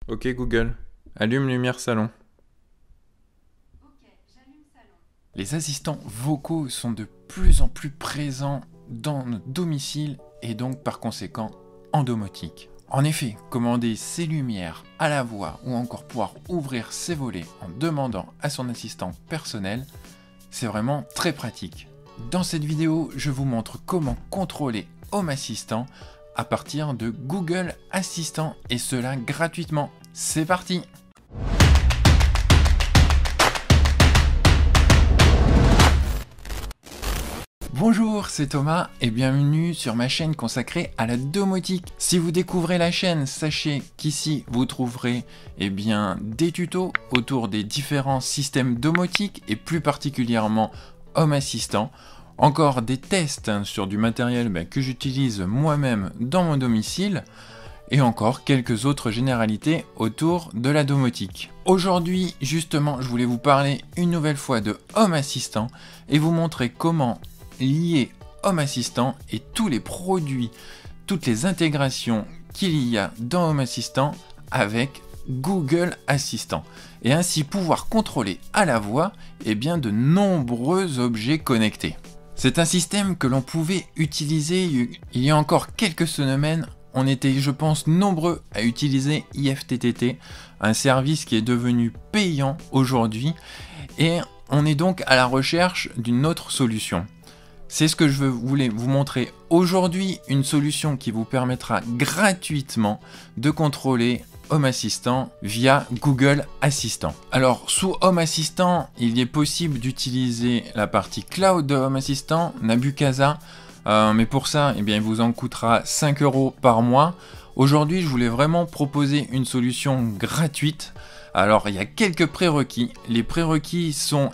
Ok Google, allume lumière salon. Ok, j'allume salon. Les assistants vocaux sont de plus en plus présents dans notre domicile et donc par conséquent en domotique. En effet, commander ses lumières à la voix ou encore pouvoir ouvrir ses volets en demandant à son assistant personnel, c'est vraiment très pratique. Dans cette vidéo, je vous montre comment contrôler Home Assistant à partir de Google Assistant et cela gratuitement. C'est parti! Bonjour, c'est Thomas et bienvenue sur ma chaîne consacrée à la domotique. Si vous découvrez la chaîne, sachez qu'ici vous trouverez des tutos autour des différents systèmes domotiques et plus particulièrement Home Assistant. Encore des tests sur du matériel que j'utilise moi-même dans mon domicile et encore quelques autres généralités autour de la domotique. Aujourd'hui, justement, je voulais vous parler une nouvelle fois de Home Assistant et vous montrer comment lier Home Assistant et tous les produits, toutes les intégrations qu'il y a dans Home Assistant avec Google Assistant et ainsi pouvoir contrôler à la voix de nombreux objets connectés. C'est un système que l'on pouvait utiliser il y a encore quelques semaines. On était, je pense, nombreux à utiliser IFTTT, un service qui est devenu payant aujourd'hui et on est donc à la recherche d'une autre solution. C'est ce que je voulais vous montrer aujourd'hui, une solution qui vous permettra gratuitement de contrôler Home Assistant via Google Assistant. Alors sous Home Assistant, il est possible d'utiliser la partie cloud de Home Assistant, Nabucasa, mais pour ça, il vous en coûtera 5 € par mois. Aujourd'hui, je voulais vraiment proposer une solution gratuite. Alors, il y a quelques prérequis. Les prérequis sont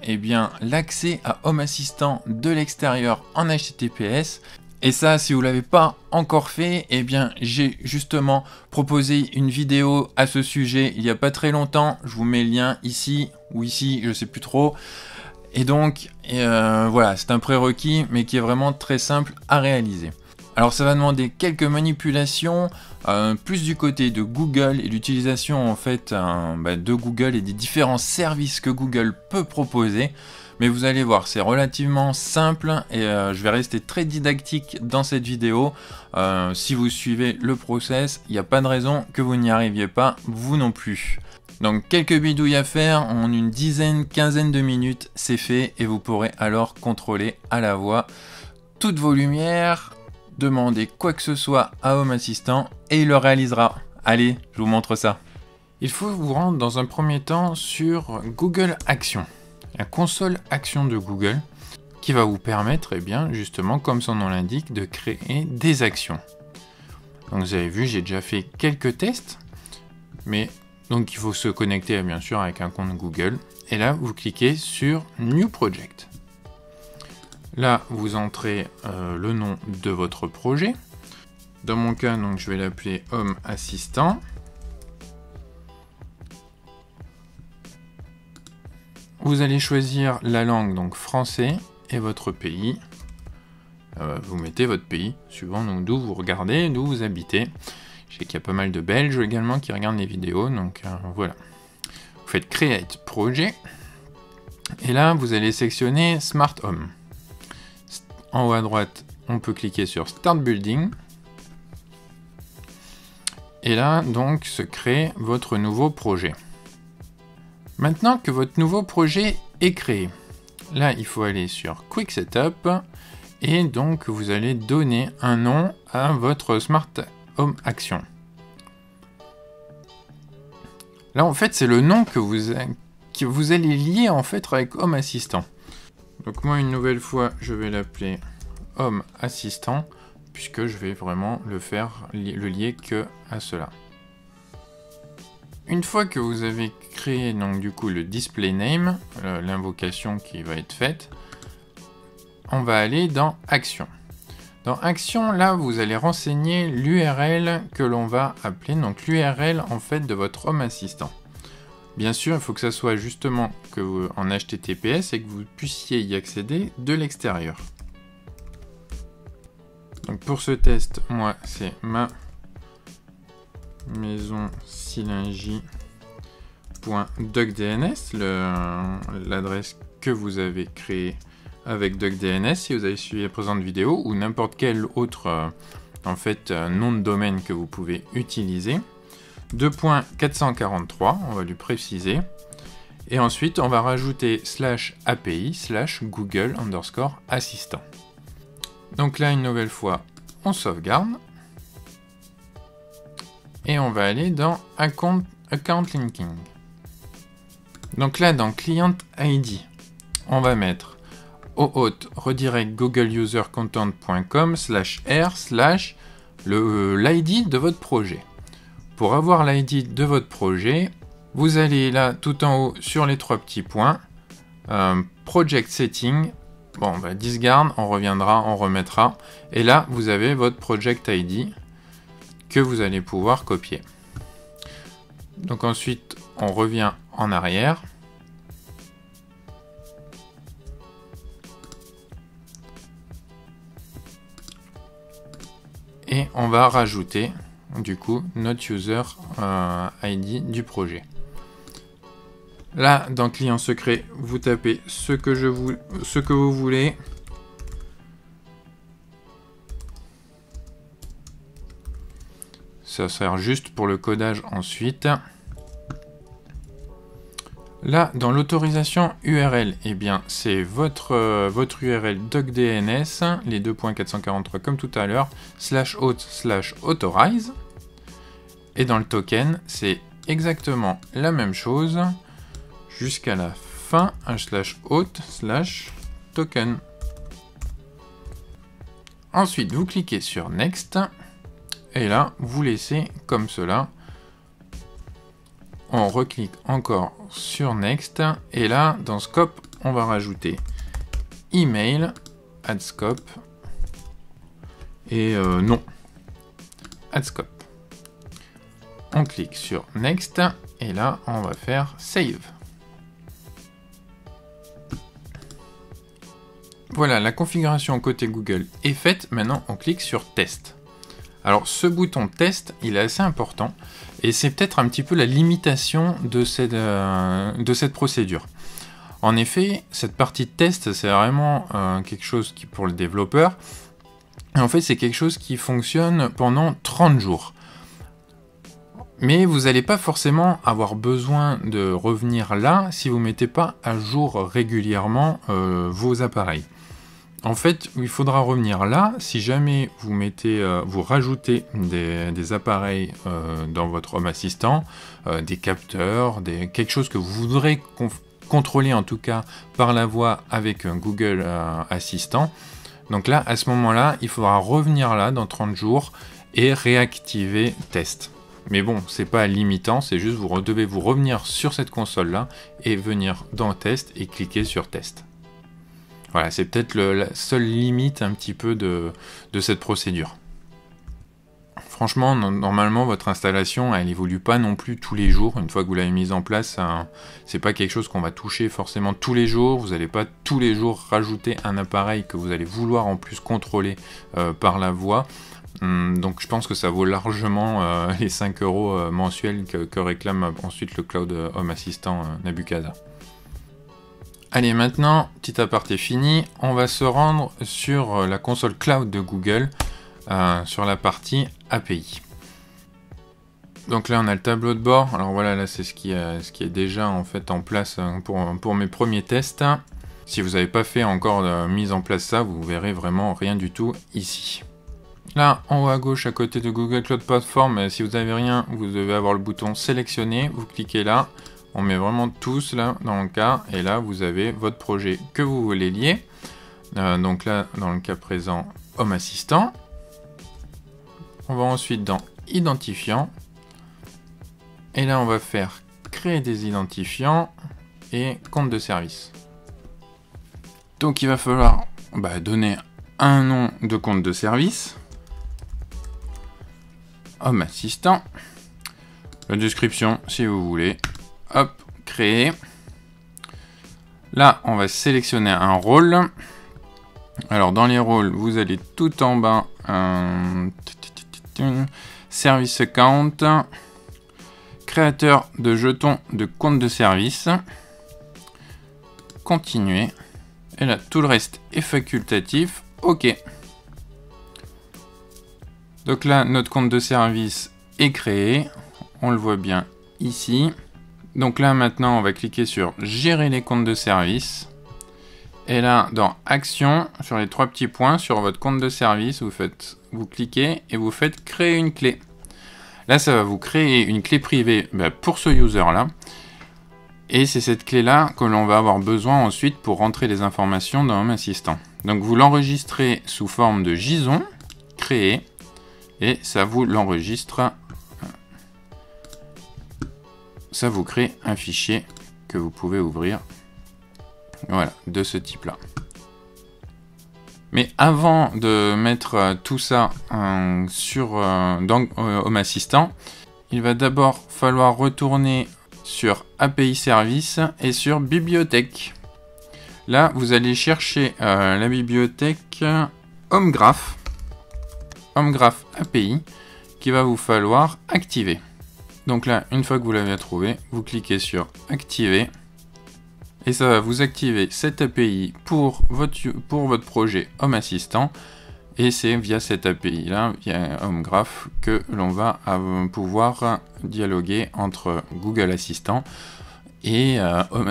l'accès à Home Assistant de l'extérieur en HTTPS. Et ça, si vous ne l'avez pas encore fait, j'ai justement proposé une vidéo à ce sujet il n'y a pas très longtemps. Je vous mets le lien ici ou ici, je ne sais plus trop. Et donc, voilà, c'est un prérequis, mais qui est vraiment très simple à réaliser. Alors ça va demander quelques manipulations, plus du côté de Google et l'utilisation en fait de Google et des différents services que Google peut proposer. Mais vous allez voir, c'est relativement simple et je vais rester très didactique dans cette vidéo. Si vous suivez le process, il n'y a pas de raison que vous n'y arriviez pas, vous non plus. Donc quelques bidouilles à faire, en une dizaine, quinzaine de minutes, c'est fait et vous pourrez alors contrôler à la voix toutes vos lumières, demander quoi que ce soit à Home Assistant et il le réalisera. Allez, je vous montre ça. Il faut vous rendre dans un premier temps sur Google Action, la console Action de Google, qui va vous permettre, justement, comme son nom l'indique, de créer des actions. Donc vous avez vu, j'ai déjà fait quelques tests, mais donc il faut se connecter bien sûr avec un compte Google. Et là, vous cliquez sur New Project. Là, vous entrez le nom de votre projet. Dans mon cas, donc, je vais l'appeler Home Assistant. Vous allez choisir la langue, donc français, et votre pays. Vous mettez votre pays, suivant d'où vous regardez, d'où vous habitez. Je sais qu'il y a pas mal de Belges également qui regardent les vidéos, donc voilà. Vous faites Create Project. Et là, vous allez sélectionner Smart Home. En haut à droite, on peut cliquer sur Start Building. Et là, donc, se crée votre nouveau projet. Maintenant que votre nouveau projet est créé, là, il faut aller sur Quick Setup. Et donc, vous allez donner un nom à votre Smart Home Action. Là, en fait, c'est le nom que vous allez lier en fait avec Home Assistant. Donc moi, une nouvelle fois, je vais l'appeler Home Assistant, puisque je vais vraiment le lier que à cela. Une fois que vous avez créé donc du coup le display name, l'invocation qui va être faite, on va aller dans Action. Dans Action, là, vous allez renseigner l'URL que l'on va appeler, donc l'URL en fait de votre Home Assistant. Bien sûr, il faut que ça soit justement en HTTPS et que vous puissiez y accéder de l'extérieur. Donc pour ce test, moi, c'est ma maison-silingy.duckdns, l'adresse que vous avez créée avec DuckDNS si vous avez suivi la présente vidéo, ou n'importe quel autre nom de domaine que vous pouvez utiliser. 2.443, on va lui préciser. Et ensuite, on va rajouter /API /Google_assistant. Donc là, une nouvelle fois, on sauvegarde. Et on va aller dans Account Linking. Donc là, dans Client ID, on va mettre au hôte redirect googleusercontent.com /r/ l'ID de votre projet. Pour avoir l'ID de votre projet, vous allez là tout en haut sur les 3 petits points, Project Setting, bon, discard, on reviendra, on remettra, et là vous avez votre Project ID que vous allez pouvoir copier. Donc ensuite, on revient en arrière. Et on va rajouter du coup notre user ID du projet. Là, dans client secret, vous tapez ce que vous voulez. Ça sert juste pour le codage ensuite. Là, dans l'autorisation URL, eh bien, c'est votre URL DuckDNS, les 2.443 comme tout à l'heure, /auth/authorize. Et dans le token, c'est exactement la même chose jusqu'à la fin, /auth/token. Ensuite, vous cliquez sur Next. Et là, vous laissez comme cela. On reclique encore sur Next. Et là, dans Scope, on va rajouter Email, Add Scope. Et non, Add Scope. On clique sur Next. Et là, on va faire Save. Voilà, la configuration côté Google est faite. Maintenant, on clique sur Test. Alors ce bouton test, il est assez important et c'est peut-être un petit peu la limitation de cette procédure. En effet, cette partie de test, c'est vraiment quelque chose qui pour le développeur, et en fait c'est quelque chose qui fonctionne pendant 30 jours. Mais vous n'allez pas forcément avoir besoin de revenir là si vous ne mettez pas à jour régulièrement vos appareils. En fait, il faudra revenir là si jamais vous rajoutez des appareils dans votre Home Assistant, des capteurs, quelque chose que vous voudrez contrôler en tout cas par la voix avec Google Assistant. Donc là, à ce moment-là, il faudra revenir là dans 30 jours et réactiver Test. Mais bon, c'est pas limitant, c'est juste vous devez vous revenir sur cette console-là et venir dans Test et cliquer sur Test. Voilà, c'est peut-être la seule limite un petit peu de cette procédure. Franchement, normalement, votre installation, elle évolue pas non plus tous les jours. Une fois que vous l'avez mise en place, c'est pas quelque chose qu'on va toucher forcément tous les jours. Vous n'allez pas tous les jours rajouter un appareil que vous allez vouloir en plus contrôler par la voix. Donc je pense que ça vaut largement les 5 € mensuels que réclame ensuite le Cloud Home Assistant Nabucasa. Allez, maintenant, petit aparté fini, on va se rendre sur la console cloud de Google, sur la partie API. Donc là, on a le tableau de bord. Alors voilà, là, c'est ce qui est déjà en fait en place pour mes premiers tests. Si vous n'avez pas fait encore mise en place ça, vous verrez vraiment rien du tout ici. Là, en haut à gauche, à côté de Google Cloud Platform, si vous n'avez rien, vous devez avoir le bouton sélectionner. Vous cliquez là. On met vraiment tous là dans le cas, et là vous avez votre projet que vous voulez lier. Donc là, dans le cas présent, Home Assistant. On va ensuite dans Identifiant. Et là, on va faire créer des identifiants et compte de service. Donc il va falloir donner un nom de compte de service. Home Assistant. La description, si vous voulez. Hop, créer. Là, on va sélectionner un rôle. Alors, dans les rôles, vous allez tout en bas service account, créateur de jetons de compte de service, continuer, et là tout le reste est facultatif, ok. Donc là notre compte de service est créé, on le voit bien ici. Donc là maintenant on va cliquer sur gérer les comptes de service. Et là, dans Action, sur les 3 petits points, sur votre compte de service, vous cliquez et vous faites créer une clé. Là, ça va vous créer une clé privée pour ce user-là. Et c'est cette clé-là que l'on va avoir besoin ensuite pour rentrer les informations dans Home Assistant. Donc, vous l'enregistrez sous forme de JSON, créer, et ça vous l'enregistre. Ça vous crée un fichier que vous pouvez ouvrir. Voilà, de ce type-là. Mais avant de mettre tout ça dans Home Assistant, il va d'abord falloir retourner sur API Service et sur Bibliothèque. Là, vous allez chercher la bibliothèque HomeGraph API, qui va vous falloir activer. Donc là, une fois que vous l'avez trouvé, vous cliquez sur Activer. Et ça va vous activer cette API pour votre projet Home Assistant. Et c'est via cette API là, via HomeGraph, que l'on va pouvoir dialoguer entre Google Assistant et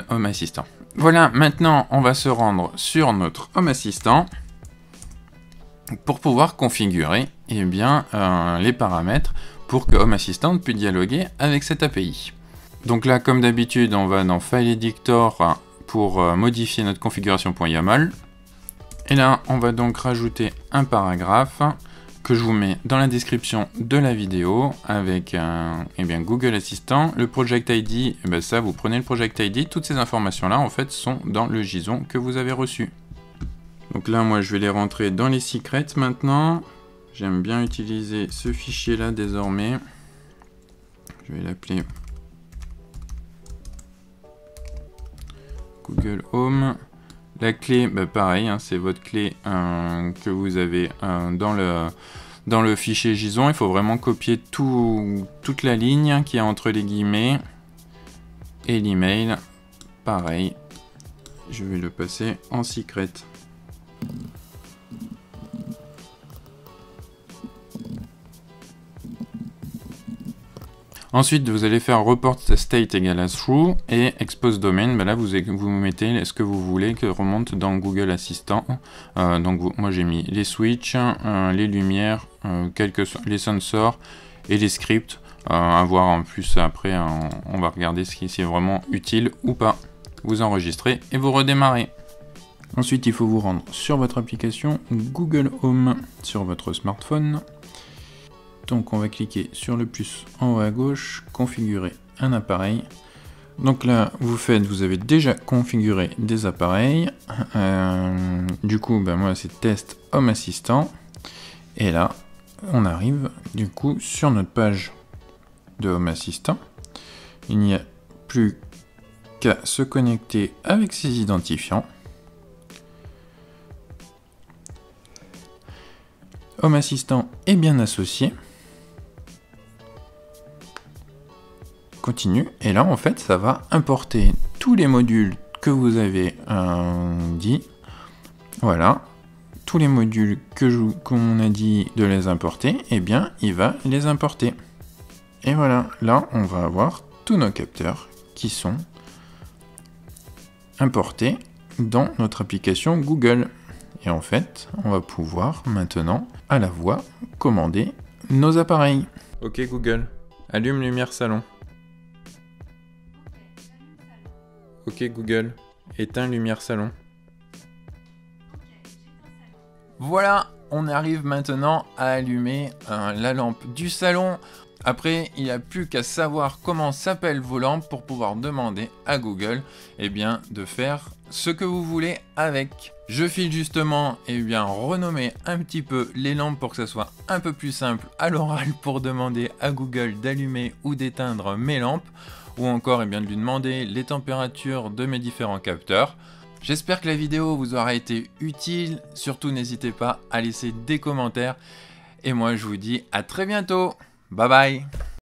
Home Assistant. Voilà, maintenant on va se rendre sur notre Home Assistant pour pouvoir configurer les paramètres pour que Home Assistant puisse dialoguer avec cette API. Donc là, comme d'habitude, on va dans File Editor pour modifier notre configuration.yaml. Et là, on va donc rajouter un paragraphe que je vous mets dans la description de la vidéo avec Google Assistant. Le Project ID, ça, vous prenez le Project ID. Toutes ces informations-là, en fait, sont dans le JSON que vous avez reçu. Donc là, moi, je vais les rentrer dans les secrets maintenant. J'aime bien utiliser ce fichier-là désormais. Je vais l'appeler Google Home. La clé, pareil, c'est votre clé que vous avez dans le fichier JSON. Il faut vraiment copier toute la ligne qui est entre les guillemets. Et l'email, pareil. Je vais le passer en secret. Ensuite, vous allez faire report state égale à true et expose domain. Là, vous mettez ce que vous voulez que remonte dans Google Assistant. Moi, j'ai mis les switches, les lumières, les sensors et les scripts. À voir en plus après, on va regarder si c'est vraiment utile ou pas. Vous enregistrez et vous redémarrez. Ensuite, il faut vous rendre sur votre application Google Home sur votre smartphone. Donc on va cliquer sur le plus en haut à gauche, configurer un appareil. Donc là, vous avez déjà configuré des appareils. Du coup, moi c'est test Home Assistant. Et là, on arrive du coup sur notre page de Home Assistant. Il n'y a plus qu'à se connecter avec ses identifiants. Home Assistant est bien associé. Continue, et là en fait ça va importer tous les modules que vous avez dit. Voilà, tous les modules qu'on a dit de les importer, il va les importer. Et voilà, là on va avoir tous nos capteurs qui sont importés dans notre application Google. Et en fait, on va pouvoir maintenant à la voix commander nos appareils. Ok Google, allume lumière salon. Ok Google, éteins lumière salon. Voilà, on arrive maintenant à allumer la lampe du salon. Après, il n'y a plus qu'à savoir comment s'appellent vos lampes pour pouvoir demander à Google de faire ce que vous voulez avec. Je file justement renommer un petit peu les lampes pour que ça soit un peu plus simple à l'oral pour demander à Google d'allumer ou d'éteindre mes lampes. Ou encore de lui demander les températures de mes différents capteurs. J'espère que la vidéo vous aura été utile. Surtout n'hésitez pas à laisser des commentaires. Et moi je vous dis à très bientôt. Bye bye.